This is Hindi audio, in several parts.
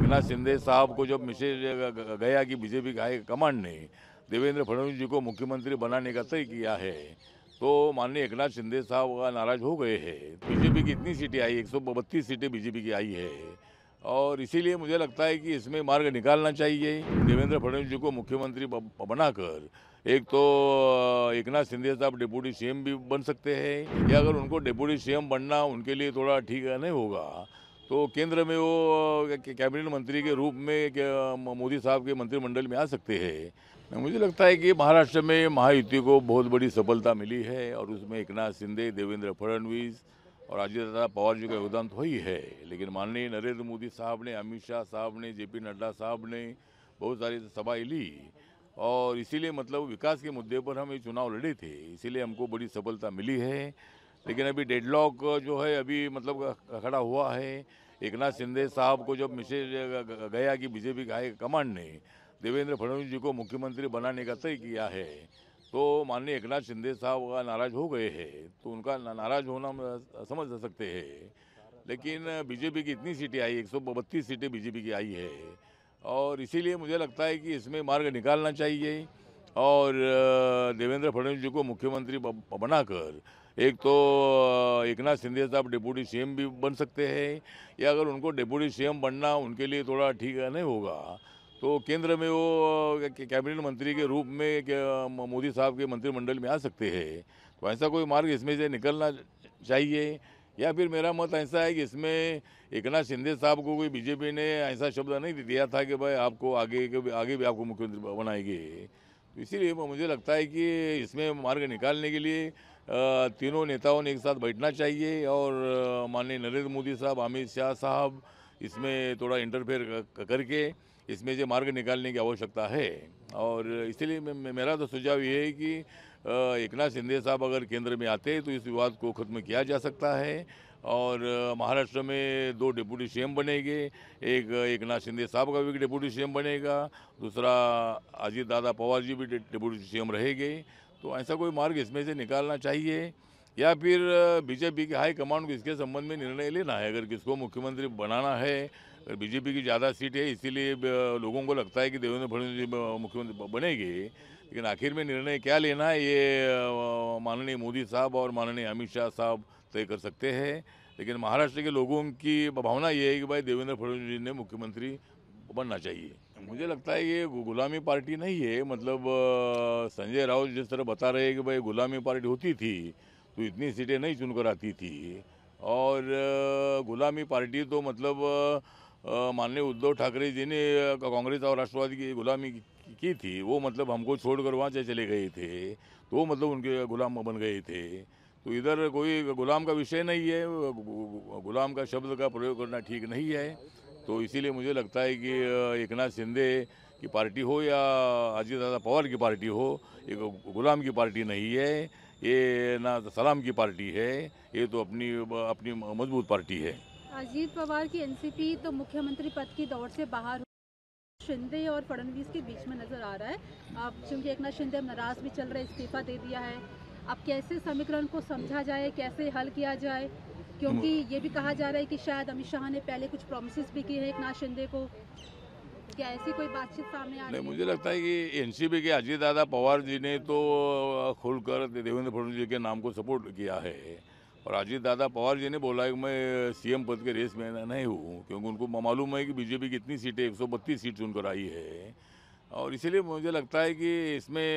एकनाथ शिंदे साहब को जब मैसेज गया कि बीजेपी का हाईकमांड ने देवेंद्र फडणवीस जी को मुख्यमंत्री बनाने का तय किया है, तो माननीय एकनाथ शिंदे साहब नाराज हो गए हैं। बीजेपी की इतनी सीटें आई, 132 सीटें बीजेपी की आई है, और इसीलिए मुझे लगता है कि इसमें मार्ग निकालना चाहिए। देवेंद्र फडणवीस जी को मुख्यमंत्री बनाकर एक तो एकनाथ शिंदे साहब डिप्टी सीएम भी बन सकते हैं, या अगर उनको डिप्टी सीएम बनना उनके लिए थोड़ा ठीक नहीं होगा, तो केंद्र में वो कैबिनेट मंत्री के रूप में मोदी साहब के मंत्रिमंडल में आ सकते हैं। मुझे लगता है कि महाराष्ट्र में महायुति को बहुत बड़ी सफलता मिली है, और उसमें एकनाथ शिंदे, देवेंद्र फडणवीस और अजित पवार जी का योगदान तो ही है, लेकिन माननीय नरेंद्र मोदी साहब ने, अमित शाह साहब ने, जेपी नड्डा साहब ने बहुत सारी सभाएं ली, और इसीलिए मतलब विकास के मुद्दे पर हम ये चुनाव लड़े थे, इसीलिए हमको बड़ी सफलता मिली है। लेकिन अभी डेडलॉक जो है अभी मतलब खड़ा हुआ है। एकनाथ शिंदे साहब को जब मैसेज गया कि बीजेपी का हाईकमांड ने देवेंद्र फडणवीस जी को मुख्यमंत्री बनाने का तय किया है, तो माननीय एकनाथ शिंदे साहब नाराज हो गए हैं, तो उनका नाराज होना हम समझ सकते हैं। लेकिन बीजेपी की इतनी सीटें आई, 132 सीटें बीजेपी की आई है, और इसीलिए मुझे लगता है कि इसमें मार्ग निकालना चाहिए, और देवेंद्र फडणवीस जी को मुख्यमंत्री बनाकर एक तो एकनाथ शिंदे साहब डिप्टी सीएम भी बन सकते हैं, या अगर उनको डिप्टी सीएम बनना उनके लिए थोड़ा ठीक नहीं होगा, तो केंद्र में वो कैबिनेट मंत्री के रूप में मोदी साहब के मंत्रिमंडल में आ सकते हैं। तो ऐसा कोई मार्ग इसमें से निकलना चाहिए, या फिर मेरा मत ऐसा है कि इसमें एकनाथ शिंदे साहब को कोई बीजेपी ने ऐसा शब्द नहीं दिया था कि भाई आपको आगे भी आपको मुख्यमंत्री बनाएंगे। तो इसीलिए मुझे लगता है कि इसमें मार्ग निकालने के लिए तीनों नेताओं ने एक साथ बैठना चाहिए, और माननीय नरेंद्र मोदी साहब, अमित शाह साहब इसमें थोड़ा इंटरफेयर करके इसमें से मार्ग निकालने की आवश्यकता है। और इसलिए मेरा तो सुझाव ये है कि एकनाथ शिंदे साहब अगर केंद्र में आते हैं तो इस विवाद को खत्म किया जा सकता है, और महाराष्ट्र में 2 डिप्टी सीएम बनेंगे, एक एकनाथ शिंदे साहब का भी डिप्टी सीएम बनेगा, दूसरा अजित दादा पवार जी भी डिप्टी सीएम रहेंगे। तो ऐसा कोई मार्ग इसमें से निकालना चाहिए, या फिर बीजेपी के हाईकमांड को इसके संबंध में निर्णय लेना है। अगर किसको मुख्यमंत्री बनाना है, अगर बीजेपी की ज़्यादा सीट है इसीलिए लोगों को लगता है कि देवेंद्र फडणवीस जी मुख्यमंत्री बनेंगे, लेकिन आखिर में निर्णय क्या लेना है ये माननीय मोदी साहब और माननीय अमित शाह साहब तय कर सकते हैं। लेकिन महाराष्ट्र के लोगों की भावना ये है कि भाई देवेंद्र फडणवीस जी ने मुख्यमंत्री बनना चाहिए। मुझे लगता है ये गुलामी पार्टी नहीं है, मतलब संजय राउत जिस तरह बता रहे हैं कि भाई गुलामी पार्टी होती थी तो इतनी सीटें नहीं चुनकर आती थी, और गुलामी पार्टी तो मतलब माननीय उद्धव ठाकरे जी ने कांग्रेस और राष्ट्रवादी की गुलामी की थी, वो मतलब हमको छोड़कर वहाँ से चले गए थे, तो वो मतलब उनके गुलाम बन गए थे। तो इधर कोई गुलाम का विषय नहीं है, गुलाम का शब्द का प्रयोग करना ठीक नहीं है। तो इसीलिए मुझे लगता है कि एकनाथ शिंदे की पार्टी हो या अजित दादा पवार की पार्टी हो, ये गुलाम की पार्टी नहीं है, ये ना सलाम की पार्टी है, ये तो अपनी अपनी मजबूत पार्टी है। अजीत पवार की एनसीपी तो मुख्यमंत्री पद की दौड़ से बाहर शिंदे और फडणवीस के बीच में नजर आ रहा है। अब चूंकि एकनाथ शिंदे अब नाराज भी चल रहे, इस्तीफा दे दिया है, अब कैसे समीकरण को समझा जाए, कैसे हल किया जाए? क्योंकि ये भी कहा जा रहा है कि शायद अमित शाह ने पहले कुछ प्रॉमिसेस भी किए हैं एकनाथ शिंदे को। क्या ऐसी कोई बातचीत सामने आ नहीं, रही है? मुझे लगता है कि एनसीपी के अजित दादा पवार जी ने तो खुलकर देवेंद्र फडणवीस जी के नाम को सपोर्ट किया है, और अजित दादा पवार जी ने बोला है कि मैं सीएम पद के रेस में नहीं हूँ, क्योंकि उनको मालूम है कि बीजेपी की इतनी सीटें 132 सीट चुनकर आई है, और इसीलिए मुझे लगता है कि इसमें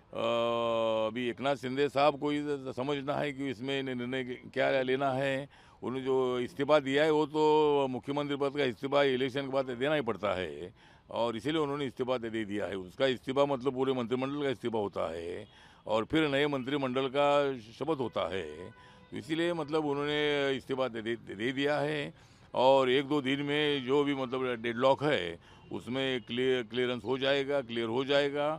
अभी एकनाथ शिंदे साहब को ही समझना है कि इसमें निर्णय क्या लेना है। उन्होंने जो इस्तीफा दिया है वो तो मुख्यमंत्री पद का इस्तीफा इलेक्शन के बाद देना ही पड़ता है, और इसीलिए उन्होंने इस्तीफा दे दिया है। उसका इस्तीफा मतलब पूरे मंत्रिमंडल का इस्तीफा होता है, और फिर नए मंत्रिमंडल का शपथ होता है। तो इसीलिए मतलब उन्होंने इस्तीफा दे दिया है, और 1-2 दिन में जो भी मतलब डेडलॉक है उसमें क्लियरेंस हो जाएगा, क्लियर हो जाएगा,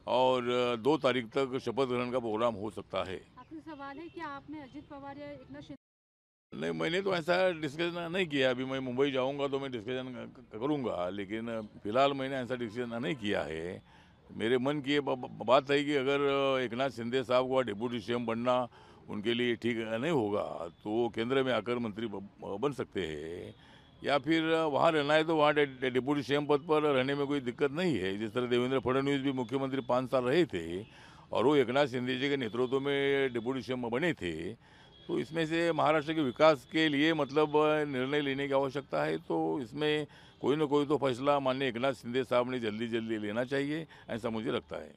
और 2 तारीख तक शपथ ग्रहण का प्रोग्राम हो सकता है। आखिरी सवाल है, क्या आपने अजित पवार या एकनाथ शिंदे? नहीं, मैंने तो ऐसा डिस्कशन नहीं किया। अभी मैं मुंबई जाऊंगा तो मैं डिस्कशन करूंगा, लेकिन फिलहाल मैंने ऐसा डिस्कशन नहीं किया है। मेरे मन की ये बात है कि अगर एकनाथ शिंदे साहब को डिप्टी सीएम बनना उनके लिए ठीक नहीं होगा, तो वो केंद्र में आकर मंत्री बन सकते हैं, या फिर वहाँ रहना है तो वहाँ डिप्टी सीएम पद पर रहने में कोई दिक्कत नहीं है। जिस तरह देवेंद्र फडणवीस भी मुख्यमंत्री 5 साल रहे थे और वो एकनाथ शिंदे जी के नेतृत्व में डिप्टी सीएम बने थे, तो इसमें से महाराष्ट्र के विकास के लिए मतलब निर्णय लेने की आवश्यकता है। तो इसमें कोई ना कोई तो फैसला माननीय एकनाथ शिंदे साहब ने जल्दी जल्दी लेना चाहिए, ऐसा मुझे लगता है।